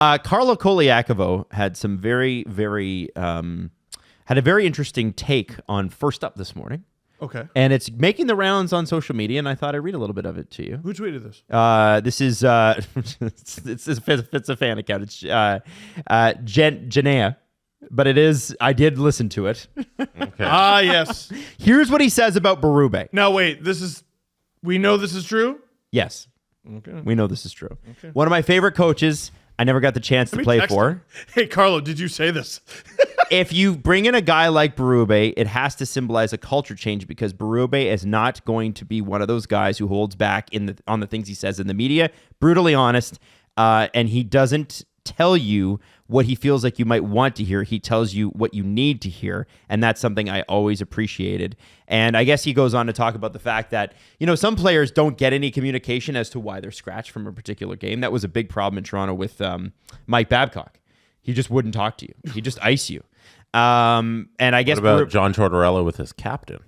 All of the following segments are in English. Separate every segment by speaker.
Speaker 1: Carlo Koliakovo had some very, very had a very interesting take on First Up this morning.
Speaker 2: Okay.
Speaker 1: And it's making the rounds on social media, and I thought I'd read a little bit of it to you.
Speaker 2: Who tweeted this?
Speaker 1: This is it's a fan account. It's Janaea, but it is. I did listen to it.
Speaker 2: Okay. Yes.
Speaker 1: Here's what he says about Berube.
Speaker 2: Now wait, we know this is true?
Speaker 1: Yes.
Speaker 2: Okay.
Speaker 1: We know this is true.
Speaker 2: Okay.
Speaker 1: One of my favorite coaches. I never got the chance to play for.
Speaker 2: Him. Hey, Carlo, did you say this?
Speaker 1: If you bring in a guy like Berube, it has to symbolize a culture change because Berube is not going to be one of those guys who holds back on the things he says in the media. Brutally honest, and he doesn't tell you what he feels like you might want to hear. He tells you what you need to hear, and that's something I always appreciated. And I guess he goes on to talk about the fact that, some players don't get any communication as to why they're scratched from a particular game. That was a big problem in Toronto with Mike Babcock. He just wouldn't talk to you. He'd just ice you. And I guess
Speaker 3: what about John Tortorella with his captain?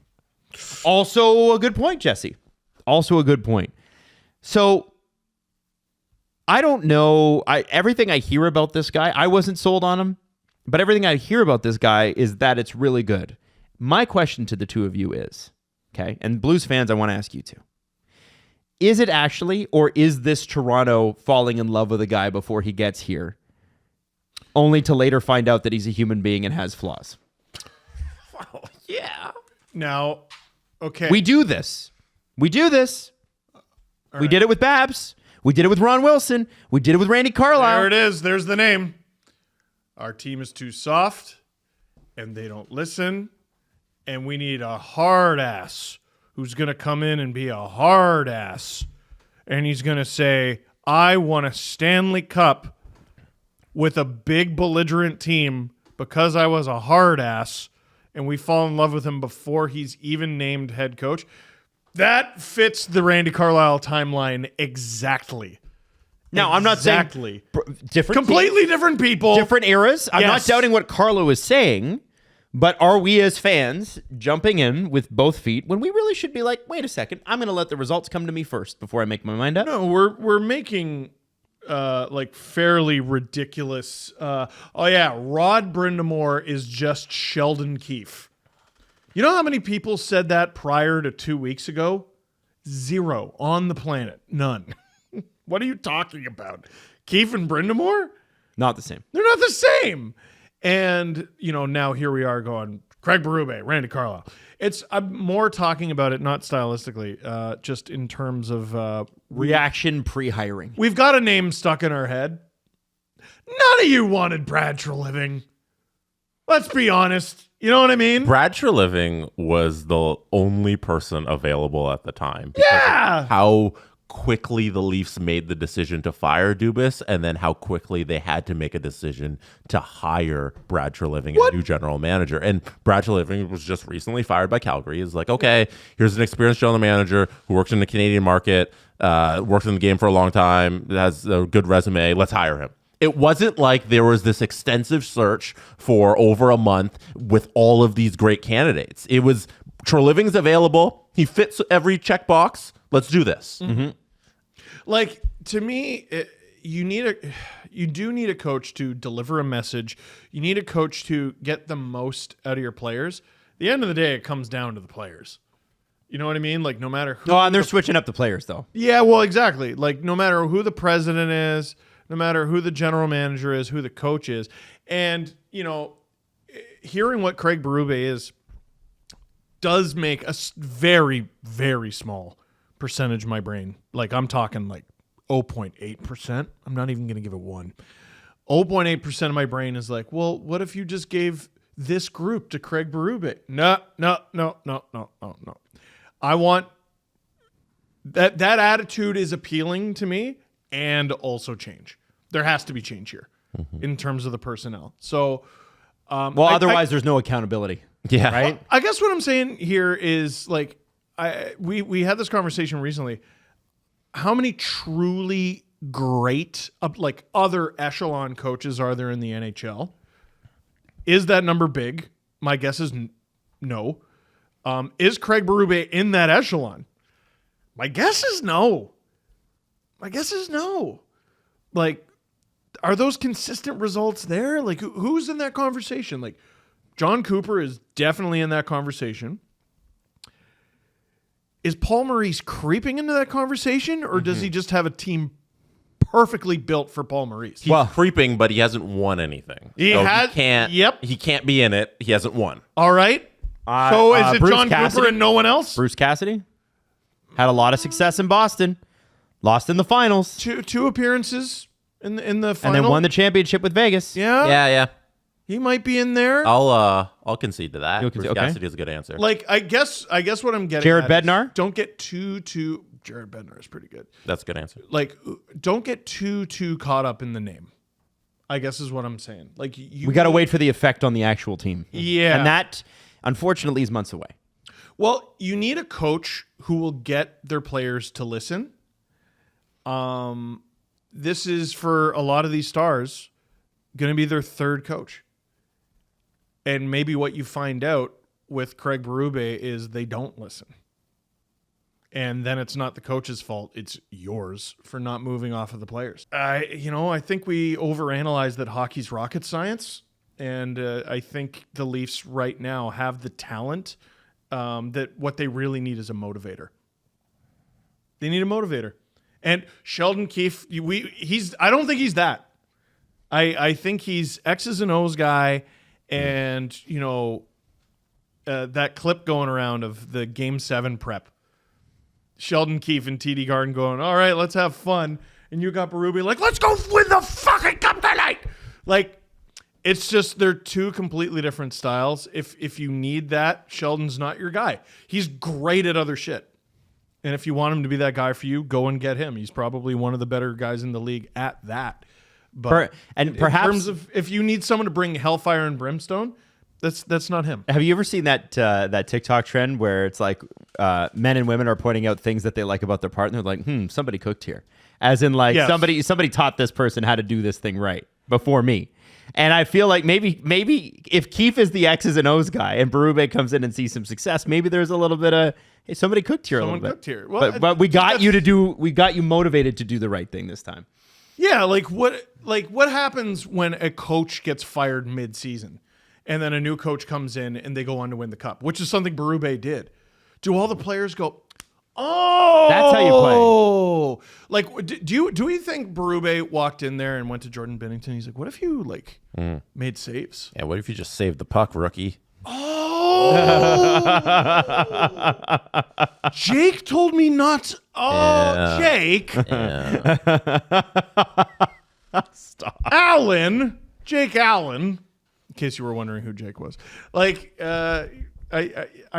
Speaker 1: Also a good point, Jesse. Also a good point. So I don't know. Everything I hear about this guy, I wasn't sold on him, but everything I hear about this guy is that it's really good. My question to the two of you is, okay, and Blues fans, I want to ask you too. Is it actually, or is this Toronto falling in love with a guy before he gets here, only to later find out that he's a human being and has flaws?
Speaker 2: Well, yeah. Now, okay.
Speaker 1: We do this. We did it with Babs. We did it with Ron Wilson. We did it with Randy Carlyle.
Speaker 2: There it is. There's the name. Our team is too soft, and they don't listen, and we need a hard ass who's going to come in and be a hard ass, and he's going to say, I want a Stanley Cup with a big belligerent team because I was a hard ass, and we fall in love with him before he's even named head coach. That fits the Randy Carlyle timeline exactly.
Speaker 1: Now, I'm not saying different,
Speaker 2: completely different people,
Speaker 1: different eras. I'm not doubting what Carlo is saying, but are we as fans jumping in with both feet when we really should be like, wait a second, I'm going to let the results come to me first before I make my mind up?
Speaker 2: No, we're making fairly ridiculous. Rod Brindamore is just Sheldon Keefe. You know how many people said that prior to 2 weeks ago? 0 on the planet. None. What are you talking about? Keefe and Brindamore?
Speaker 1: Not the same.
Speaker 2: They're not the same. And, now here we are going, Craig Berube, Randy Carlyle. I'm more talking about it, not stylistically, just in terms of
Speaker 1: reaction pre-hiring.
Speaker 2: We've got a name stuck in our head. None of you wanted Brad Treliving. Let's be honest. You know what I mean?
Speaker 3: Brad Treliving was the only person available at the time.
Speaker 2: Yeah.
Speaker 3: How quickly the Leafs made the decision to fire Dubas, and then how quickly they had to make a decision to hire Brad Treliving as new general manager. And Brad Treliving was just recently fired by Calgary. It's like, okay, here's an experienced general manager who works in the Canadian market, worked in the game for a long time, has a good resume. Let's hire him. It wasn't like there was this extensive search for over a month with all of these great candidates. It was Treliving's available. He fits every checkbox. Let's do this.
Speaker 1: Mm-hmm.
Speaker 2: Like, to me, you do need a coach to deliver a message. You need a coach to get the most out of your players. At the end of the day, it comes down to the players. You know what I mean? Like, no matter who.
Speaker 1: Oh, and they're switching up the players, though.
Speaker 2: Yeah, well, exactly. Like, no matter who the president is, no matter who the general manager is, who the coach is. And, hearing what Craig Berube is does make a very, very small percentage of my brain. Like, I'm talking like 0.8%. I'm not even going to give it 1. 0.8% of my brain is like, well, what if you just gave this group to Craig Berube? No. I want that attitude is appealing to me, and also change. There has to be change here in terms of the personnel. So,
Speaker 1: otherwise there's no accountability.
Speaker 3: Yeah.
Speaker 1: Right.
Speaker 2: I guess what I'm saying here is like, we had this conversation recently. How many truly great, other echelon coaches are there in the NHL? Is that number big? My guess is no. Is Craig Berube in that echelon? My guess is no. Like, are those consistent results there? Like, who's in that conversation? Like, John Cooper is definitely in that conversation. Is Paul Maurice creeping into that conversation, or does he just have a team perfectly built for Paul Maurice?
Speaker 3: He's creeping, but he hasn't won anything. He can't.
Speaker 2: Yep.
Speaker 3: He can't be in it. He hasn't won.
Speaker 2: All right. So is it
Speaker 1: Bruce
Speaker 2: John
Speaker 1: Cassidy?
Speaker 2: Cooper and no one else?
Speaker 1: Bruce Cassidy had a lot of success in Boston, lost in the finals,
Speaker 2: Two appearances in the final,
Speaker 1: and then won the championship with Vegas.
Speaker 2: Yeah.
Speaker 3: Yeah.
Speaker 2: He might be in there.
Speaker 3: I'll concede to that.
Speaker 1: You'll
Speaker 3: Bruce
Speaker 1: concede, okay.
Speaker 3: Cassidy is a good answer.
Speaker 2: Like, I guess what I'm getting
Speaker 1: Jared
Speaker 2: at is
Speaker 1: Bednar?
Speaker 2: don't get too Jared Bednar is pretty good.
Speaker 3: That's a good answer.
Speaker 2: Like, don't get too caught up in the name, I guess is what I'm saying. Like,
Speaker 1: We got to wait for the effect on the actual team.
Speaker 2: Yeah.
Speaker 1: And that, unfortunately, is months away.
Speaker 2: Well, you need a coach who will get their players to listen. This is, for a lot of these stars, going to be their third coach. And maybe what you find out with Craig Berube is they don't listen. And then it's not the coach's fault. It's yours for not moving off of the players. I think we overanalyze that hockey's rocket science. And I think the Leafs right now have the talent that what they really need is a motivator. They need a motivator. And Sheldon Keefe, I don't think he's that. I think he's X's and O's guy. And, that clip going around of the Game 7 prep. Sheldon Keefe and TD Garden going, all right, let's have fun. And you got Berube like, let's go win the fucking cup tonight. Like, it's just, they're two completely different styles. If you need that, Sheldon's not your guy. He's great at other shit. And if you want him to be that guy for you, go and get him. He's probably one of the better guys in the league at that. But in terms of if you need someone to bring hellfire and brimstone, that's not him.
Speaker 1: Have you ever seen that TikTok trend where it's like men and women are pointing out things that they like about their partner? Like, somebody cooked here. As in, like,
Speaker 2: Yes.
Speaker 1: somebody taught this person how to do this thing right before me. And I feel like maybe if Keefe is the X's and O's guy and Berube comes in and sees some success, maybe there's a little bit of, hey, somebody cooked here
Speaker 2: Someone
Speaker 1: a little bit.
Speaker 2: cooked here. Well,
Speaker 1: But we got you motivated to do the right thing this time.
Speaker 2: Yeah, like what happens when a coach gets fired mid-season and then a new coach comes in and they go on to win the cup, which is something Berube did. Do all the players go, oh,
Speaker 1: That's how you play.
Speaker 2: Like, do you think Berube walked in there and went to Jordan Binnington? He's like, what if you made saves?
Speaker 3: Yeah, what if you just saved the puck, rookie?
Speaker 2: Oh, Jake told me not. Oh,
Speaker 3: Yeah.
Speaker 2: Jake.
Speaker 3: Yeah.
Speaker 1: Stop.
Speaker 2: Allen, Jake Allen, in case you were wondering who Jake was. Like, I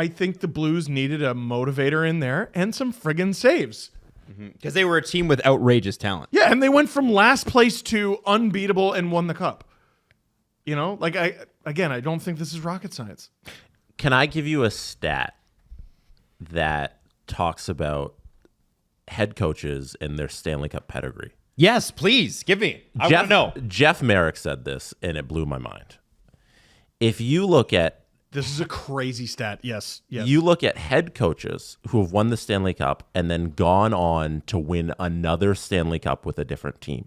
Speaker 2: think the Blues needed a motivator in there and some friggin' saves.
Speaker 1: Because they were a team with outrageous talent.
Speaker 2: Yeah, and they went from last place to unbeatable and won the cup. Like, I don't think this is rocket science.
Speaker 3: Can I give you a stat that talks about head coaches and their Stanley Cup pedigree?
Speaker 1: Yes, please. Give me. I want to know.
Speaker 3: Jeff Merrick said this, and it blew my mind. If you look at
Speaker 2: This is a crazy stat. Yes.
Speaker 3: You look at head coaches who have won the Stanley Cup and then gone on to win another Stanley Cup with a different team.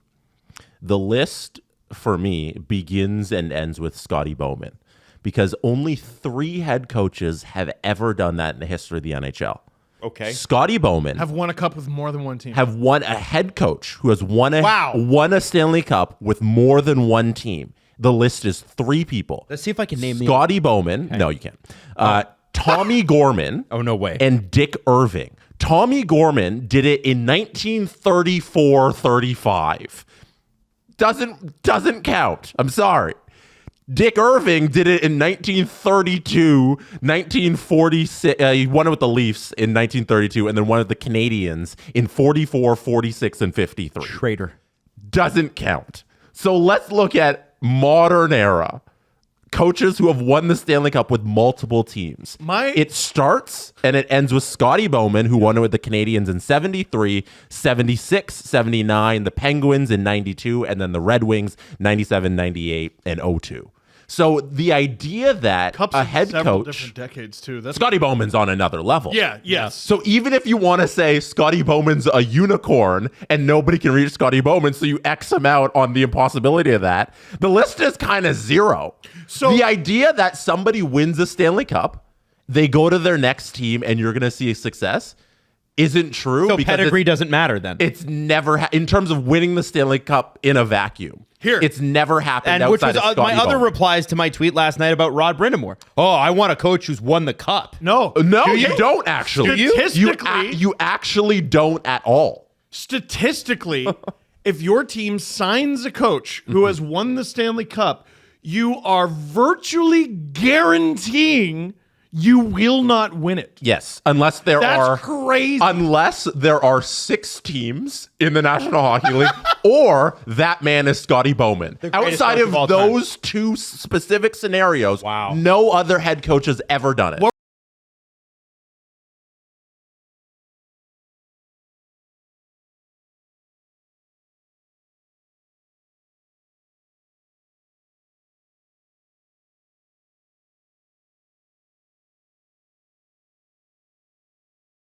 Speaker 3: The list, for me, begins and ends with Scotty Bowman, because only 3 head coaches have ever done that in the history of the NHL.
Speaker 1: Okay.
Speaker 3: Scotty Bowman
Speaker 2: Have won a cup with more than one team.
Speaker 3: have won a head coach who has won
Speaker 2: Wow.
Speaker 3: a Stanley Cup with more than one team. The list is 3 people.
Speaker 1: Let's see if I can name
Speaker 3: Scotty Bowman. No, you can't. Tommy Gorman.
Speaker 1: Oh, no way.
Speaker 3: And Dick Irving. Tommy Gorman did it in 1934-35. Doesn't count. I'm sorry. Dick Irving did it in 1932, 1946. He won it with the Leafs in 1932, and then won it with the Canadians in 44, 46, and 53.
Speaker 1: Traitor.
Speaker 3: Doesn't count. So let's look at modern era coaches who have won the Stanley Cup with multiple teams. It starts and it ends with Scotty Bowman, who won it with the Canadians in 73, 76, 79, the Penguins in 92, and then the Red Wings 97, 98, and 02. So the idea that
Speaker 2: Cups
Speaker 3: a
Speaker 2: in
Speaker 3: head
Speaker 2: several
Speaker 3: coach,
Speaker 2: different decades too. That's
Speaker 3: Scotty Bowman's on another level.
Speaker 2: yeah, yes.
Speaker 3: So even if you want to say Scotty Bowman's a unicorn and nobody can reach Scotty Bowman, so you X him out on the impossibility of that, the list is kind of zero.
Speaker 2: So
Speaker 3: the idea that somebody wins the Stanley Cup, they go to their next team and you're going to see a success isn't true.
Speaker 1: So
Speaker 3: because
Speaker 1: pedigree doesn't matter then.
Speaker 3: it's never, in terms of winning the Stanley Cup in a vacuum.
Speaker 2: Here.
Speaker 3: It's never happened
Speaker 1: and which
Speaker 3: outside
Speaker 1: was
Speaker 3: of Scotty
Speaker 1: my other
Speaker 3: Bowman.
Speaker 1: replies to my tweet last night about Rod Brindamore. Oh, I want a coach who's won the cup.
Speaker 2: no,
Speaker 3: No,
Speaker 2: Do
Speaker 3: you don't actually.
Speaker 2: Do you? Statistically-
Speaker 3: You actually don't at all.
Speaker 2: Statistically, if your team signs a coach who has won the Stanley Cup, you are virtually guaranteeing you will not win it.
Speaker 3: Yes, unless there
Speaker 2: That's crazy.
Speaker 3: unless there are 6 teams in the National Hockey League, or that man is Scotty Bowman.
Speaker 1: greatest
Speaker 3: Outside
Speaker 1: coach of all
Speaker 3: of
Speaker 1: time.
Speaker 3: those 2 specific scenarios,
Speaker 1: Wow.
Speaker 3: no other head coach has ever done it.